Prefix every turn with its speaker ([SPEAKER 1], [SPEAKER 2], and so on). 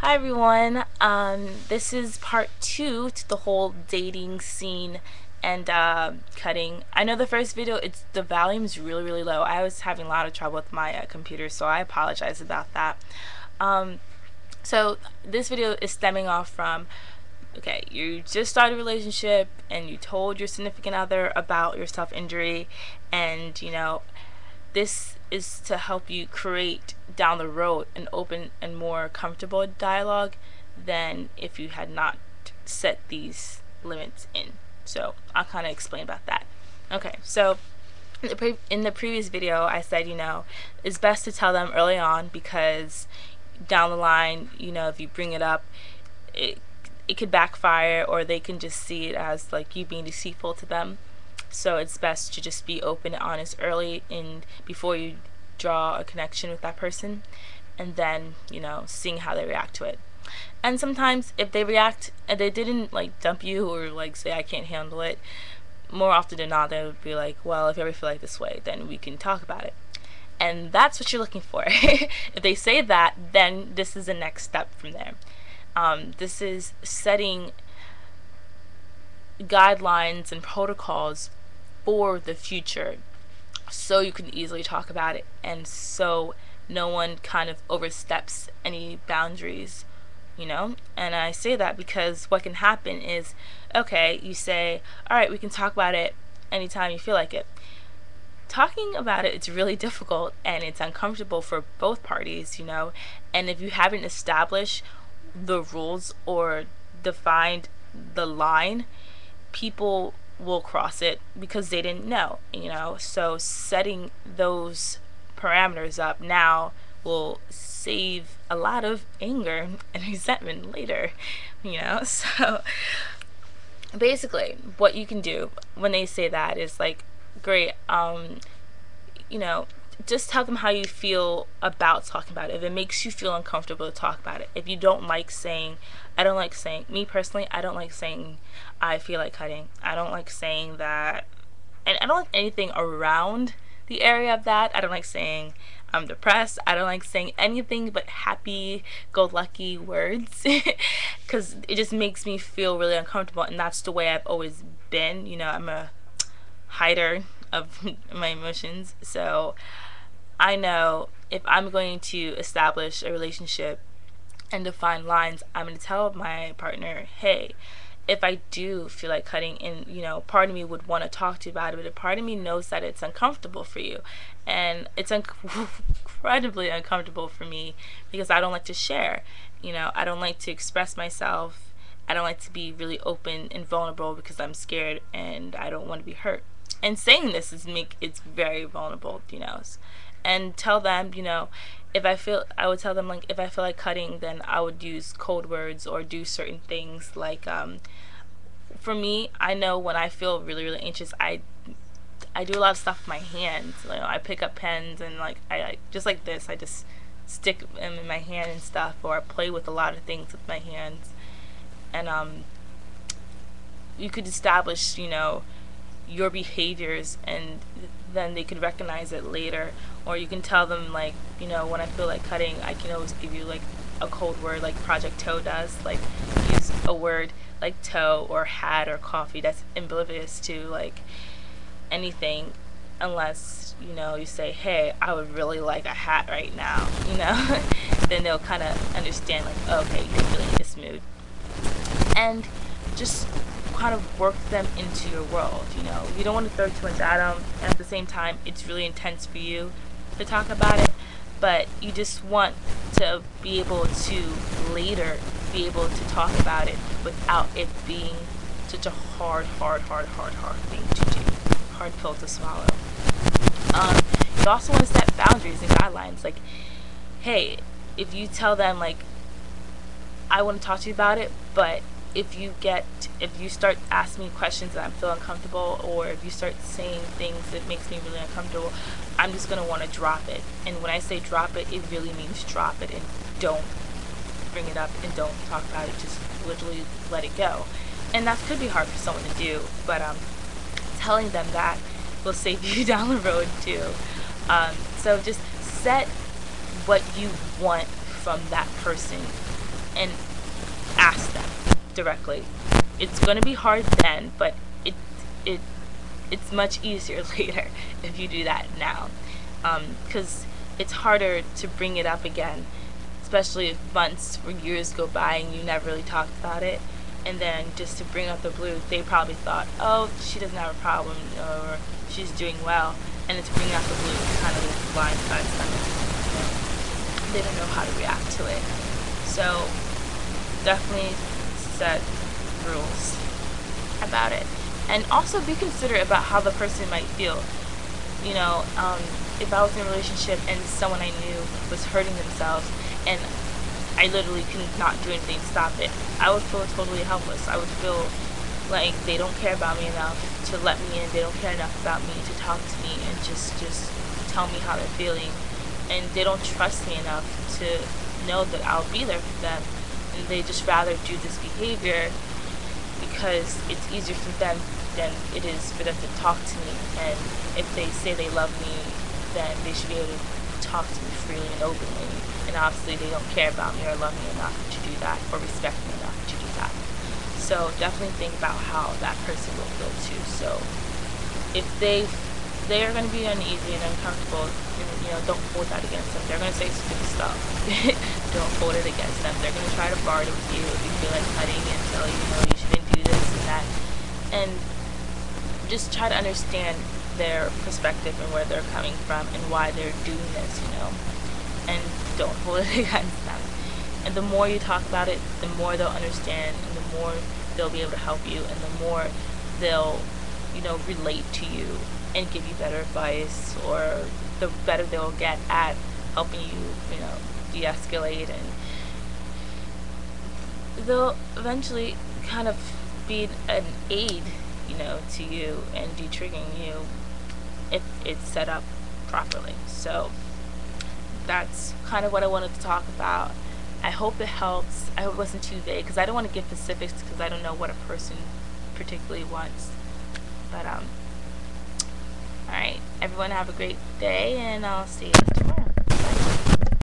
[SPEAKER 1] Hi everyone. This is part two to the whole dating scene and cutting. I know the first video, the volume's really low. I was having a lot of trouble with my computer, so I apologize about that. Um, so this video is stemming off from, okay, you just started a relationship and you told your significant other about your self-injury, and this is to help you create down the road an open and more comfortable dialogue than if you had not set these limits in. So I'll kind of explain about that. Okay, so in the previous video I said, it's best to tell them early on, because down the line, if you bring it up, it could backfire, or they can just see it as like you being deceitful to them. So it's best to just be open and honest early in before you draw a connection with that person, and then seeing how they react to it. And sometimes if they react and they didn't like dump you or like say I can't handle it, more often than not they would be like, well, if you ever feel like this way, then we can talk about it. And that's what you're looking for. If they say that, then this is the next step from there. This is setting guidelines and protocols for the future, so you can easily talk about it, and so no one kind of oversteps any boundaries. And I say that because what can happen is, okay, you say, all right, we can talk about it anytime you feel like it. Talking about it's really difficult and it's uncomfortable for both parties, and if you haven't established the rules or defined the line, people will cross it because they didn't know. So setting those parameters up now will save a lot of anger and resentment later. So basically what you can do when they say that is like, great, just tell them how you feel about talking about it. If it makes you feel uncomfortable to talk about it, if you don't like saying, me personally, I don't like saying I feel like cutting. I don't like saying that, and I don't like anything around the area of that. I don't like saying I'm depressed. I don't like saying anything but happy-go-lucky words because it just makes me feel really uncomfortable, and that's the way I've always been. I'm a hider of my emotions, so I know if I'm going to establish a relationship and define lines, I'm going to tell my partner, hey, if I do feel like cutting, and part of me would want to talk to you about it, but a part of me knows that it's uncomfortable for you, and it's incredibly uncomfortable for me because I don't like to share. I don't like to express myself. I don't like to be really open and vulnerable because I'm scared and I don't want to be hurt. And saying this it's very vulnerable, and tell them, I would tell them, like, if I feel like cutting, then I would use code words or do certain things like, for me, I know when I feel really anxious, I do a lot of stuff with my hands. I pick up pens and I just like this, I just stick them in my hand and stuff, or I play with a lot of things with my hands. And you could establish, your behaviors, and then they could recognize it later. Or you can tell them, like, when I feel like cutting, I can always give you like a code word, like Project Toe does, like use a word like toe or hat or coffee that's oblivious to like anything, unless you say, hey, I would really like a hat right now. Then they'll kind of understand, like, okay, you're feeling this mood, and just kind of work them into your world. You don't want to throw too much at them, and at the same time it's really intense for you to talk about it, but you just want to be able to later be able to talk about it without it being such a hard thing to do, hard pill to swallow. You also want to set boundaries and guidelines, like, hey, if you tell them, like, I want to talk to you about it, but if you start asking me questions and I feel uncomfortable, or if you start saying things that makes me really uncomfortable, I'm just going to want to drop it. And when I say drop it, it really means drop it, and don't bring it up and don't talk about it. Just literally let it go. And that could be hard for someone to do, but telling them that will save you down the road too. So just set what you want from that person and ask them directly. It's going to be hard then, but it it's much easier later if you do that now, because it's harder to bring it up again, especially if months or years go by and you never really talked about it. And then just to bring up the blue, they probably thought, oh, she doesn't have a problem, or she's doing well. And to bring out the blue kind of blindsides them. They don't know how to react to it. So definitely set rules about it. And also be considerate about how the person might feel. You know, if I was in a relationship and someone I knew was hurting themselves and I literally could not do anything to stop it, I would feel totally helpless. I would feel like they don't care about me enough to let me in. They don't care enough about me to talk to me and just tell me how they're feeling. And they don't trust me enough to know that I'll be there for them. And they just rather do this behavior because it's easier for them than it is for them to talk to me. And if they say they love me, then they should be able to talk to me freely and openly. And obviously they don't care about me or love me enough to do that, or respect me enough to do that. So definitely think about how that person will feel too. So if they are going to be uneasy and uncomfortable, you know, don't hold that against them. They're going to say stupid stuff. Don't hold it against them. They're going to try to barter with you if you feel like cutting and tell you, you know, you shouldn't do this and that. And just try to understand their perspective and where they're coming from and why they're doing this, you know. And don't hold it against them. And the more you talk about it, the more they'll understand, and the more they'll be able to help you, and the more they'll, you know, relate to you and give you better advice, or the better they'll get at helping you, you know, de-escalate, and they'll eventually kind of be an aid, you know, to you and de-triggering you if it's set up properly. So that's kind of what I wanted to talk about. I hope it helps. I hope it wasn't too vague, because I don't want to give specifics, because I don't know what a person particularly wants. But alright, everyone have a great day, and I'll see you tomorrow. Bye.